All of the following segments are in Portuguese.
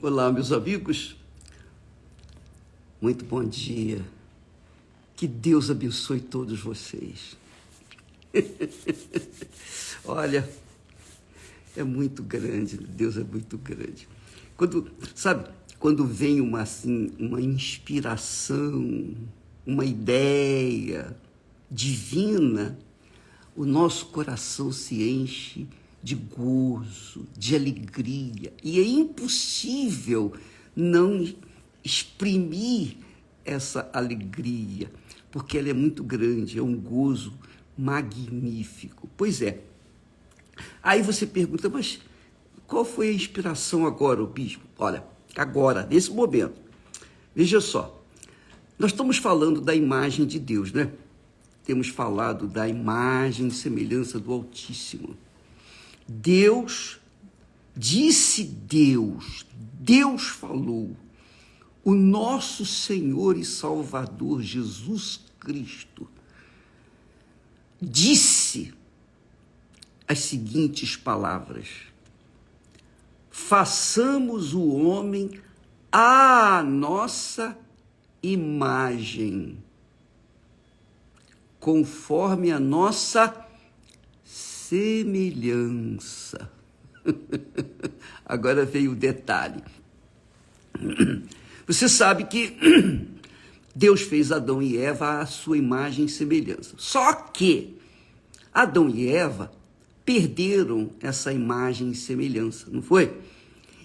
Olá, meus amigos. Muito bom dia. Que Deus abençoe todos vocês. Olha, é muito grande, Deus é muito grande. Quando vem uma inspiração, uma ideia divina, o nosso coração se enche de gozo, de alegria, e é impossível não exprimir essa alegria, porque ela é muito grande, é um gozo magnífico. Pois é. Aí você pergunta, mas qual foi a inspiração agora, o bispo? Olha, agora, nesse momento, veja só, nós estamos falando da imagem de Deus, né? Temos falado da imagem e semelhança do Altíssimo. Deus falou, o nosso Senhor e Salvador Jesus Cristo disse as seguintes palavras: façamos o homem à nossa imagem, conforme a nossa semelhança. Agora veio o detalhe. Você sabe que Deus fez Adão e Eva à sua imagem e semelhança. Só que Adão e Eva perderam essa imagem e semelhança, não foi?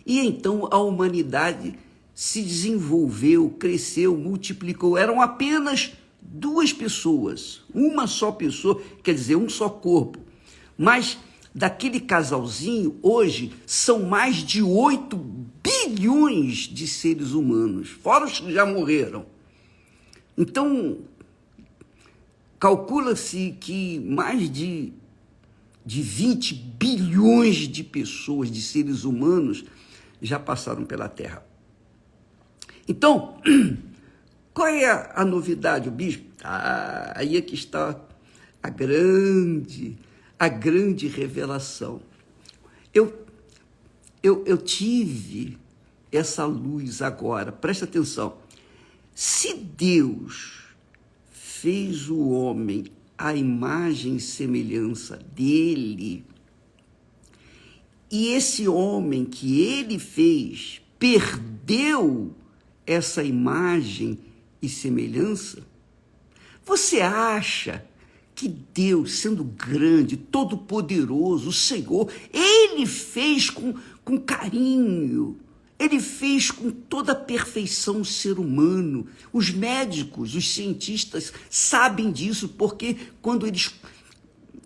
E então a humanidade se desenvolveu, cresceu, multiplicou. Eram apenas duas pessoas, uma só pessoa, quer dizer, um só corpo. Mas daquele casalzinho, hoje, são mais de 8 bilhões de seres humanos, fora os que já morreram. Então, calcula-se que mais de 20 bilhões de pessoas, de seres humanos, já passaram pela Terra. Então, qual é a novidade, o bispo? Aí é que está a grande revelação. Eu tive essa luz agora, presta atenção. Se Deus fez o homem à imagem e semelhança dele, e esse homem que ele fez perdeu essa imagem e semelhança, você acha que Deus, sendo grande, todo-poderoso, o Senhor, ele fez com carinho, ele fez com toda a perfeição o ser humano? Os médicos, os cientistas sabem disso, porque quando eles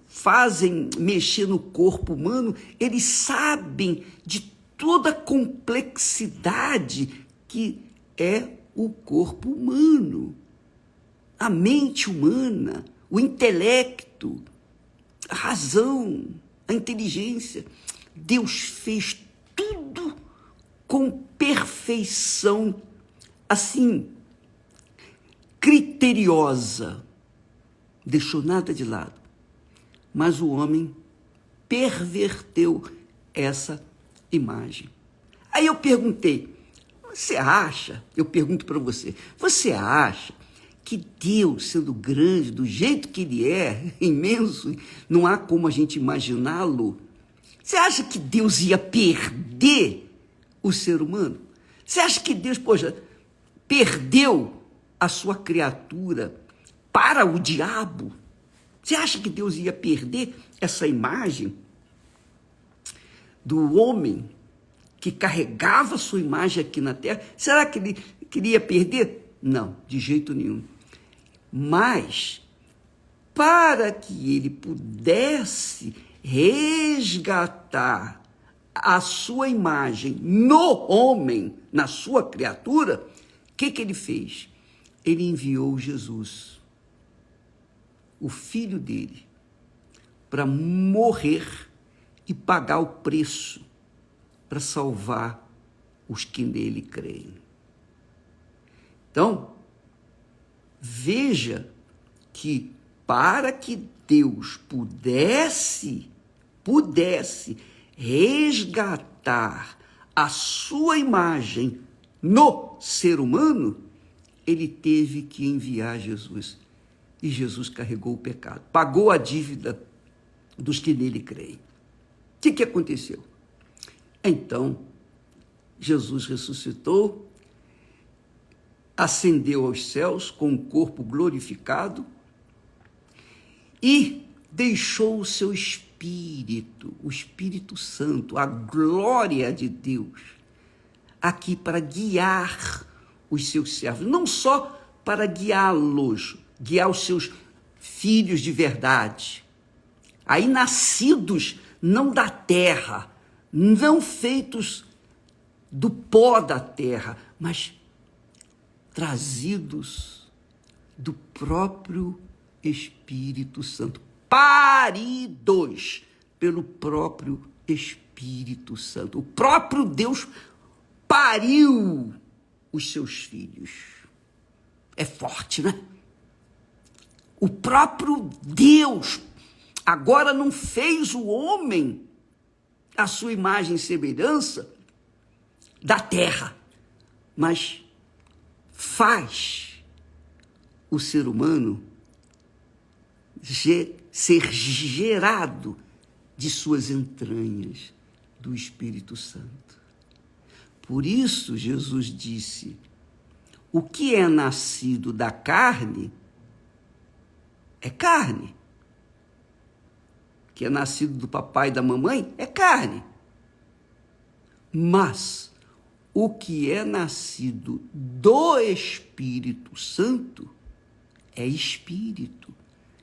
fazem mexer no corpo humano, eles sabem de toda a complexidade que é o corpo humano, a mente humana, o intelecto, a razão, a inteligência. Deus fez tudo com perfeição, assim, criteriosa, deixou nada de lado. Mas o homem perverteu essa imagem. Aí eu perguntei, eu pergunto para você, você acha que Deus, sendo grande, do jeito que ele é, imenso, não há como a gente imaginá-lo? Você acha que Deus ia perder o ser humano? Você acha que Deus, perdeu a sua criatura para o diabo? Você acha que Deus ia perder essa imagem do homem que carregava a sua imagem aqui na terra? Será que ele queria perder? Não, de jeito nenhum. Mas, para que ele pudesse resgatar a sua imagem no homem, na sua criatura, o que ele fez? Ele enviou Jesus, o filho dele, para morrer e pagar o preço para salvar os que nele creem. Então, veja que para que Deus pudesse resgatar a sua imagem no ser humano, ele teve que enviar Jesus. E Jesus carregou o pecado, pagou a dívida dos que nele creem. O que aconteceu? Então, Jesus ressuscitou, ascendeu aos céus com o corpo glorificado e deixou o seu Espírito, o Espírito Santo, a glória de Deus, aqui para guiar os seus servos, não só para guiá-los, guiar os seus filhos de verdade, aí nascidos não da terra, não feitos do pó da terra, mas trazidos do próprio Espírito Santo, paridos pelo próprio Espírito Santo. O próprio Deus pariu os seus filhos. É forte, né? O próprio Deus agora não fez o homem à sua imagem e semelhança da terra, mas faz o ser humano ser gerado de suas entranhas, do Espírito Santo. Por isso, Jesus disse: o que é nascido da carne é carne. O que é nascido do papai e da mamãe é carne. Mas o que é nascido do Espírito Santo é espírito,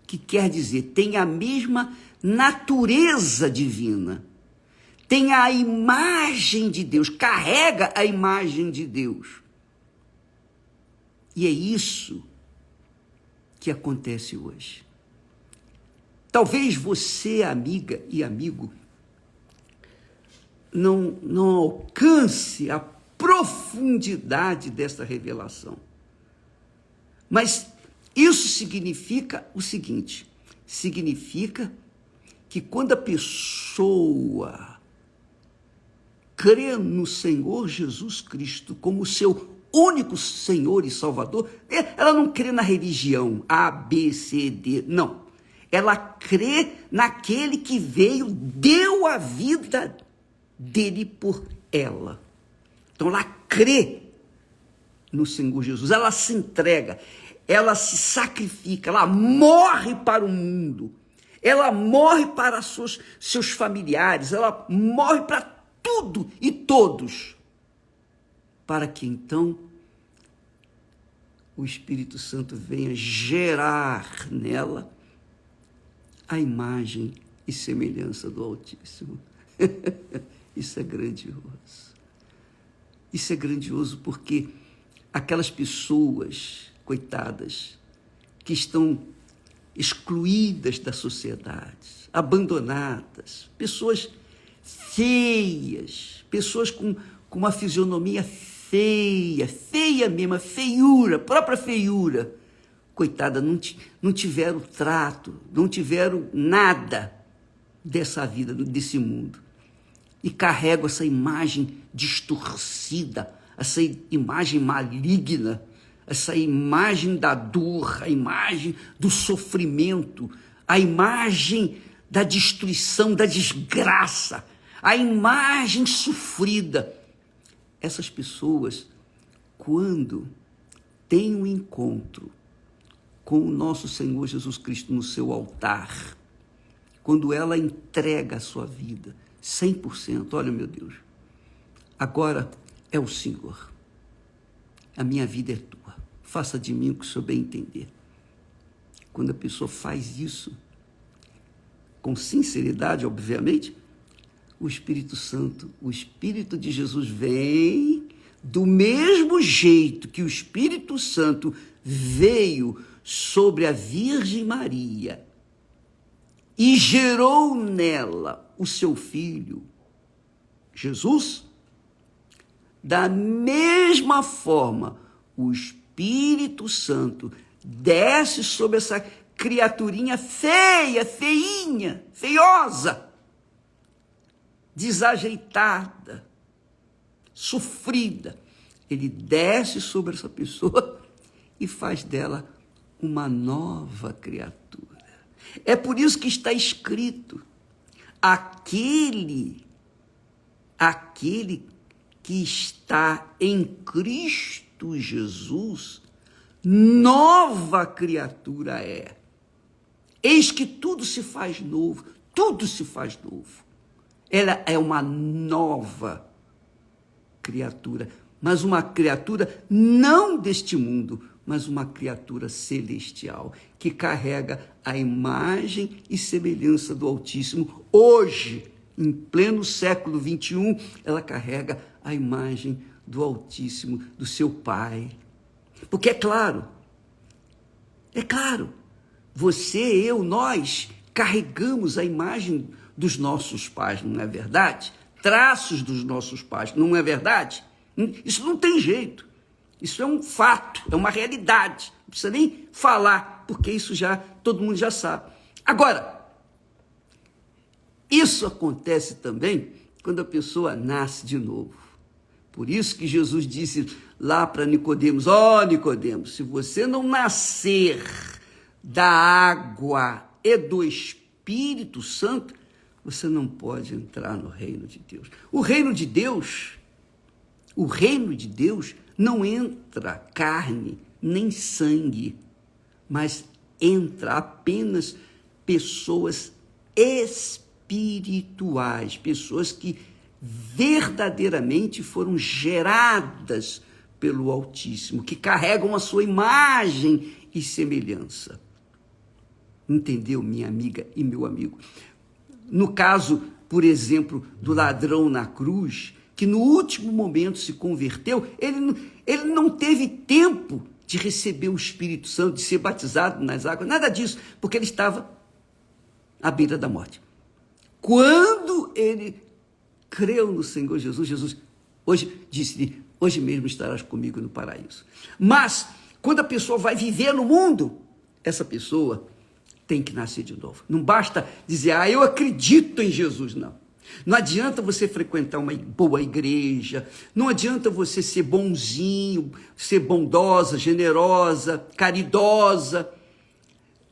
que quer dizer, tem a mesma natureza divina, tem a imagem de Deus, carrega a imagem de Deus. E é isso que acontece hoje. Talvez você, amiga e amigo, não alcance a profundidade desta revelação. Mas isso significa o seguinte: significa que quando a pessoa crê no Senhor Jesus Cristo como seu único Senhor e Salvador, ela não crê na religião A, B, C, D, não. Ela crê naquele que veio, deu a vida dele por ela. Então ela crê no Senhor Jesus, ela se entrega, ela se sacrifica, ela morre para o mundo, ela morre para seus familiares, ela morre para tudo e todos, para que então o Espírito Santo venha gerar nela a imagem e semelhança do Altíssimo. Isso é grandioso. Isso é grandioso porque aquelas pessoas, coitadas, que estão excluídas da sociedade, abandonadas, pessoas feias, pessoas com uma fisionomia feia, feia mesmo, a feiura, própria feiura, coitada, não tiveram trato, não tiveram nada dessa vida, desse mundo. E carregam essa imagem distorcida, essa imagem maligna, essa imagem da dor, a imagem do sofrimento, a imagem da destruição, da desgraça, a imagem sofrida. Essas pessoas, quando têm um encontro com o nosso Senhor Jesus Cristo no seu altar, quando ela entrega a sua vida 100%, olha, meu Deus, agora é o Senhor, a minha vida é tua, faça de mim o que o Senhor bem entender. Quando a pessoa faz isso, com sinceridade, obviamente, o Espírito Santo, o Espírito de Jesus vem do mesmo jeito que o Espírito Santo veio sobre a Virgem Maria e gerou nela o seu Filho, Jesus. Da mesma forma, o Espírito Santo desce sobre essa criaturinha feia, feinha, feiosa, desajeitada, sofrida, ele desce sobre essa pessoa e faz dela uma nova criatura. É por isso que está escrito: aquele que está em Cristo Jesus, nova criatura é. Eis que tudo se faz novo, tudo se faz novo. Ela é uma nova criatura, mas uma criatura não deste mundo, mas uma criatura celestial, que carrega a imagem e semelhança do Altíssimo. Hoje, em pleno século XXI, ela carrega a imagem do Altíssimo, do seu Pai. Porque é claro, você, eu, nós carregamos a imagem dos nossos pais, não é verdade? Traços dos nossos pais, não é verdade? Isso não tem jeito. Isso é um fato, é uma realidade. Não precisa nem falar, porque isso já todo mundo já sabe. Agora, isso acontece também quando a pessoa nasce de novo. Por isso que Jesus disse lá para Nicodemos: Nicodemos, se você não nascer da água e do Espírito Santo, você não pode entrar no reino de Deus. O reino de Deus não entra carne nem sangue, mas entra apenas pessoas espirituais, pessoas que verdadeiramente foram geradas pelo Altíssimo, que carregam a sua imagem e semelhança. Entendeu, minha amiga e meu amigo? No caso, por exemplo, do ladrão na cruz, que no último momento se converteu, ele não teve tempo de receber o Espírito Santo, de ser batizado nas águas, nada disso, porque ele estava à beira da morte. Quando ele creu no Senhor Jesus, Jesus hoje disse-lhe: hoje mesmo estarás comigo no paraíso. Mas, quando a pessoa vai viver no mundo, essa pessoa tem que nascer de novo. Não basta dizer: eu acredito em Jesus, não. Não adianta você frequentar uma boa igreja, não adianta você ser bonzinho, ser bondosa, generosa, caridosa.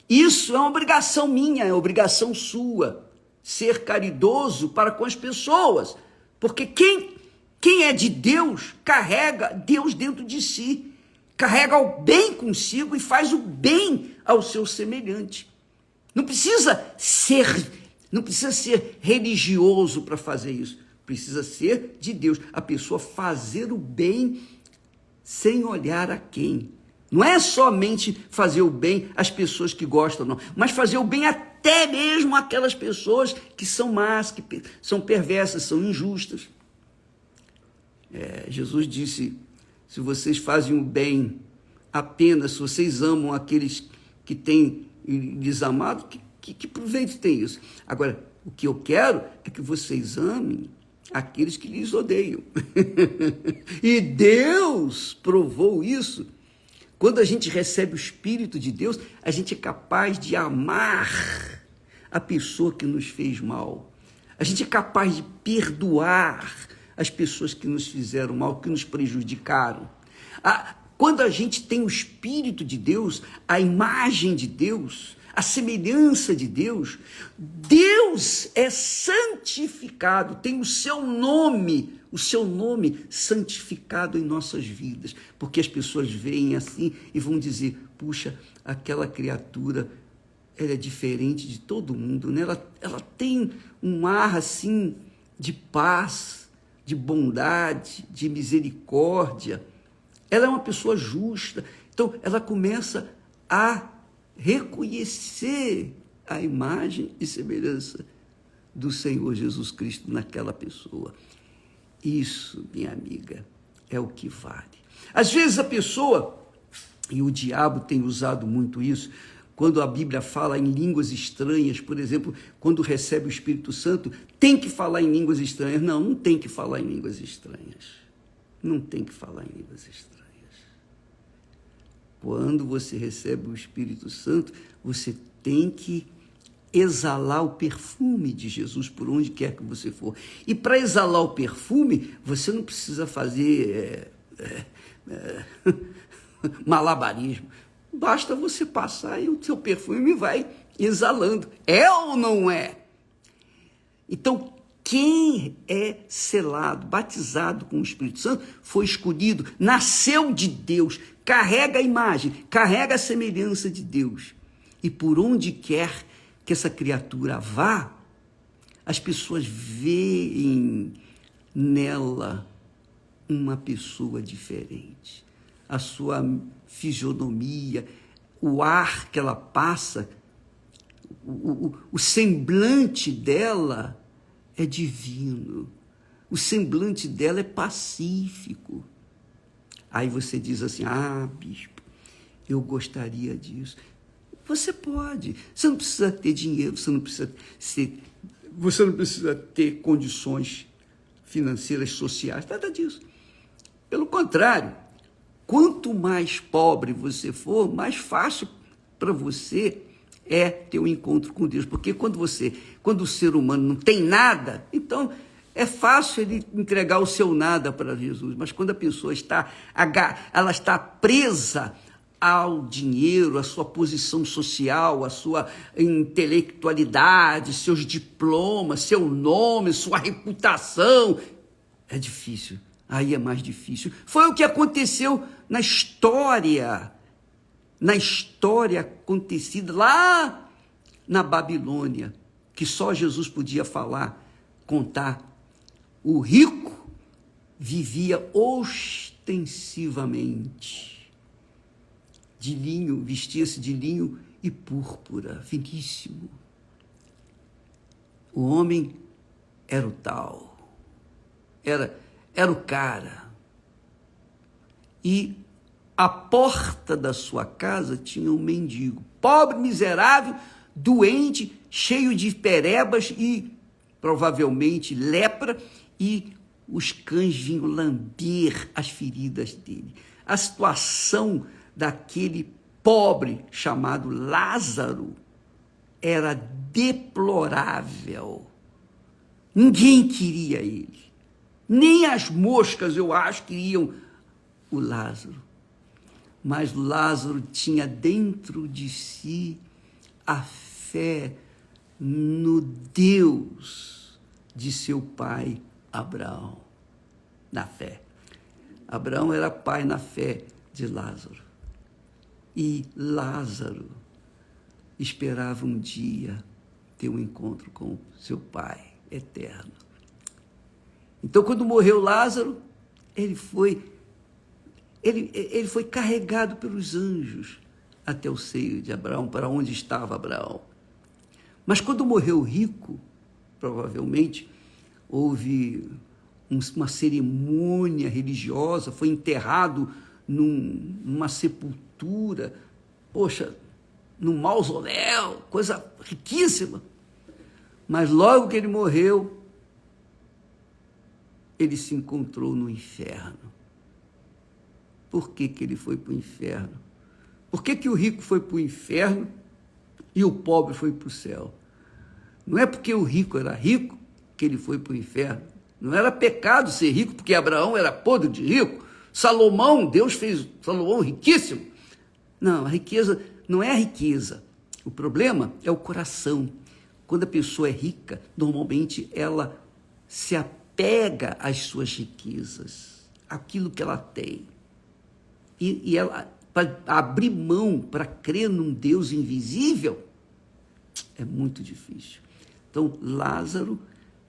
Isso é uma obrigação minha, é obrigação sua, ser caridoso para com as pessoas, porque quem é de Deus carrega Deus dentro de si, carrega o bem consigo e faz o bem ao seu semelhante. Não precisa ser religioso para fazer isso. Precisa ser de Deus. A pessoa fazer o bem sem olhar a quem. Não é somente fazer o bem às pessoas que gostam, não. Mas fazer o bem até mesmo àquelas pessoas que são más, que são perversas, são injustas. Jesus disse: se vocês fazem o bem apenas, se vocês amam aqueles que têm lhes amado, que proveito tem isso? Agora, o que eu quero é que vocês amem aqueles que lhes odeiam. E Deus provou isso. Quando a gente recebe o Espírito de Deus, a gente é capaz de amar a pessoa que nos fez mal. A gente é capaz de perdoar as pessoas que nos fizeram mal, que nos prejudicaram. Quando a gente tem o Espírito de Deus, a imagem de Deus, a semelhança de Deus, Deus é santificado, tem o seu nome santificado em nossas vidas, porque as pessoas veem assim e vão dizer: puxa, aquela criatura, ela é diferente de todo mundo, né? Ela tem um ar assim de paz, de bondade, de misericórdia, ela é uma pessoa justa. Então ela começa a reconhecer a imagem e semelhança do Senhor Jesus Cristo naquela pessoa. Isso, minha amiga, é o que vale. Às vezes a pessoa, e o diabo tem usado muito isso, quando a Bíblia fala em línguas estranhas, por exemplo, quando recebe o Espírito Santo, tem que falar em línguas estranhas. Não tem que falar em línguas estranhas. Não tem que falar em línguas estranhas. Quando você recebe o Espírito Santo, você tem que exalar o perfume de Jesus por onde quer que você for. E para exalar o perfume, você não precisa fazer malabarismo. Basta você passar e o seu perfume vai exalando. É ou não é? Então, quem é selado, batizado com o Espírito Santo, foi escolhido, nasceu de Deus, carrega a imagem, carrega a semelhança de Deus. E por onde quer que essa criatura vá, as pessoas veem nela uma pessoa diferente. A sua fisionomia, o ar que ela passa, o semblante dela é divino. O semblante dela é pacífico. Aí você diz assim, bispo, eu gostaria disso. Você pode. Você não precisa ter dinheiro, você não precisa ter condições financeiras, sociais, nada disso. Pelo contrário, quanto mais pobre você for, mais fácil para você é ter um encontro com Deus. Porque quando o ser humano não tem nada, então é fácil ele entregar o seu nada para Jesus. Mas quando a pessoa está presa ao dinheiro, à sua posição social, à sua intelectualidade, seus diplomas, seu nome, sua reputação, é difícil. Aí é mais difícil. Foi o que aconteceu na história acontecida lá na Babilônia, que só Jesus podia contar. O rico vivia ostensivamente de linho, vestia-se de linho e púrpura, finíssimo. O homem era o tal, era o cara. E à porta da sua casa tinha um mendigo, pobre, miserável, doente, cheio de perebas e provavelmente lepra, e os cães vinham lamber as feridas dele. A situação daquele pobre chamado Lázaro era deplorável. Ninguém queria ele. Nem as moscas, eu acho, queriam o Lázaro. Mas Lázaro tinha dentro de si a fé no Deus de seu pai Abraão. Na fé. Abraão era pai na fé de Lázaro. E Lázaro esperava um dia ter um encontro com seu pai eterno. Então, quando morreu Lázaro, ele foi carregado pelos anjos até o seio de Abraão, para onde estava Abraão. Mas quando morreu o rico, provavelmente houve uma cerimônia religiosa, foi enterrado numa sepultura, num mausoléu, coisa riquíssima. Mas logo que ele morreu, ele se encontrou no inferno. Por que ele foi para o inferno? Por que o rico foi para o inferno e o pobre foi para o céu? Não é porque o rico era rico que ele foi para o inferno. Não era pecado ser rico, porque Abraão era podre de rico. Salomão, Deus fez Salomão riquíssimo. Não, a riqueza não é a riqueza. O problema é o coração. Quando a pessoa é rica, normalmente ela se apega às suas riquezas, aquilo que ela tem. E ela, para abrir mão, para crer num Deus invisível, é muito difícil. Então, Lázaro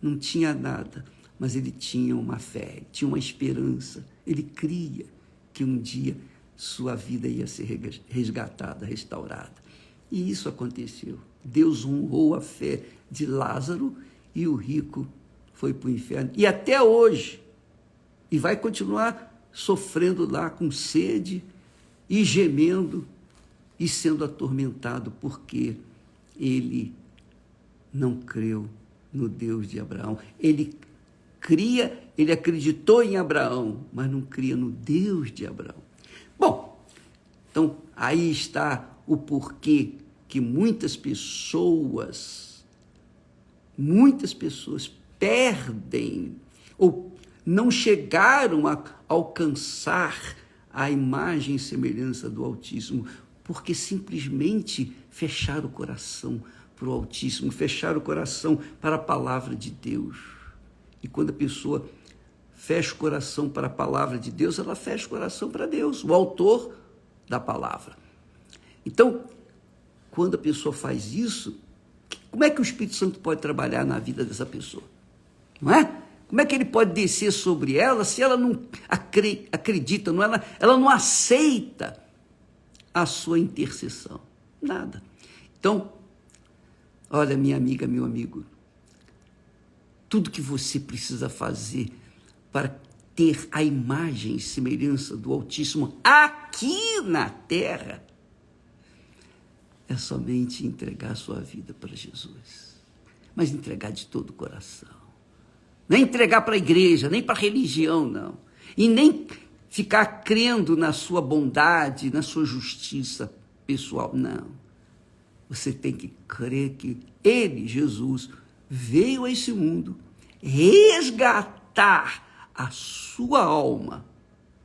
não tinha nada, mas ele tinha uma fé, tinha uma esperança. Ele cria que um dia sua vida ia ser resgatada, restaurada. E isso aconteceu. Deus honrou a fé de Lázaro e o rico foi para o inferno. E até hoje, e vai continuar sofrendo lá com sede e gemendo e sendo atormentado porque ele não creu no Deus de Abraão. Ele acreditou em Abraão, mas não cria no Deus de Abraão. Bom, então aí está o porquê porque muitas pessoas perdem ou não chegaram a alcançar a imagem e semelhança do Altíssimo, porque simplesmente fecharam o coração para o Altíssimo, fecharam o coração para a palavra de Deus. E quando a pessoa fecha o coração para a palavra de Deus, ela fecha o coração para Deus, o autor da palavra. Então, quando a pessoa faz isso, como é que o Espírito Santo pode trabalhar na vida dessa pessoa? Não é? Como é que ele pode descer sobre ela se ela não acredita, ela não aceita a sua intercessão? Nada. Então, olha, minha amiga, meu amigo, tudo que você precisa fazer para ter a imagem e semelhança do Altíssimo aqui na terra é somente entregar a sua vida para Jesus. Mas entregar de todo o coração. Nem entregar para a igreja, nem para a religião, não. E nem ficar crendo na sua bondade, na sua justiça pessoal, não. Você tem que crer que ele, Jesus, veio a esse mundo resgatar a sua alma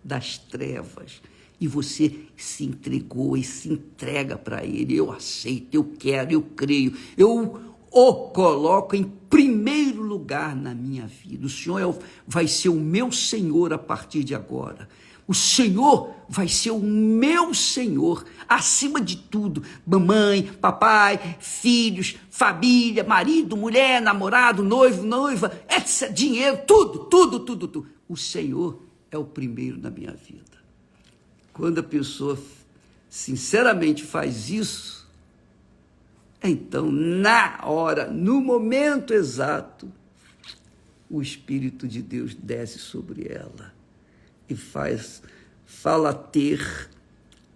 das trevas. E você se entregou e se entrega para ele. Eu aceito, eu quero, eu creio, eu o coloco em primeiro lugar na minha vida. O Senhor vai ser o meu Senhor a partir de agora. O Senhor vai ser o meu Senhor, acima de tudo. Mamãe, papai, filhos, família, marido, mulher, namorado, noivo, noiva, etc. Dinheiro, tudo. O Senhor é o primeiro na minha vida. Quando a pessoa sinceramente faz isso, então, na hora, no momento exato, o Espírito de Deus desce sobre ela e fala ter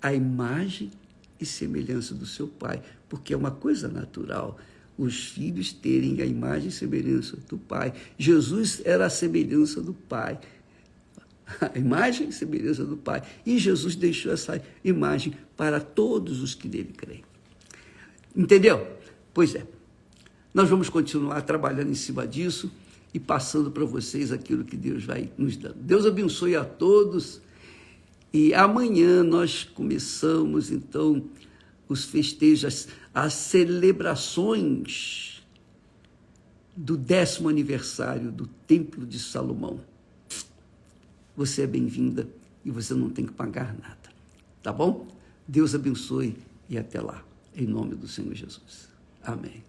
a imagem e semelhança do seu pai, porque é uma coisa natural os filhos terem a imagem e semelhança do pai. Jesus era a semelhança do pai, a imagem e semelhança do pai, e Jesus deixou essa imagem para todos os que nele creem. Entendeu? Pois é, nós vamos continuar trabalhando em cima disso e passando para vocês aquilo que Deus vai nos dando. Deus abençoe a todos e amanhã nós começamos então os festejos, as celebrações do 10º aniversário do Templo de Salomão. Você é bem-vinda e você não tem que pagar nada, tá bom? Deus abençoe e até lá. Em nome do Senhor Jesus. Amém.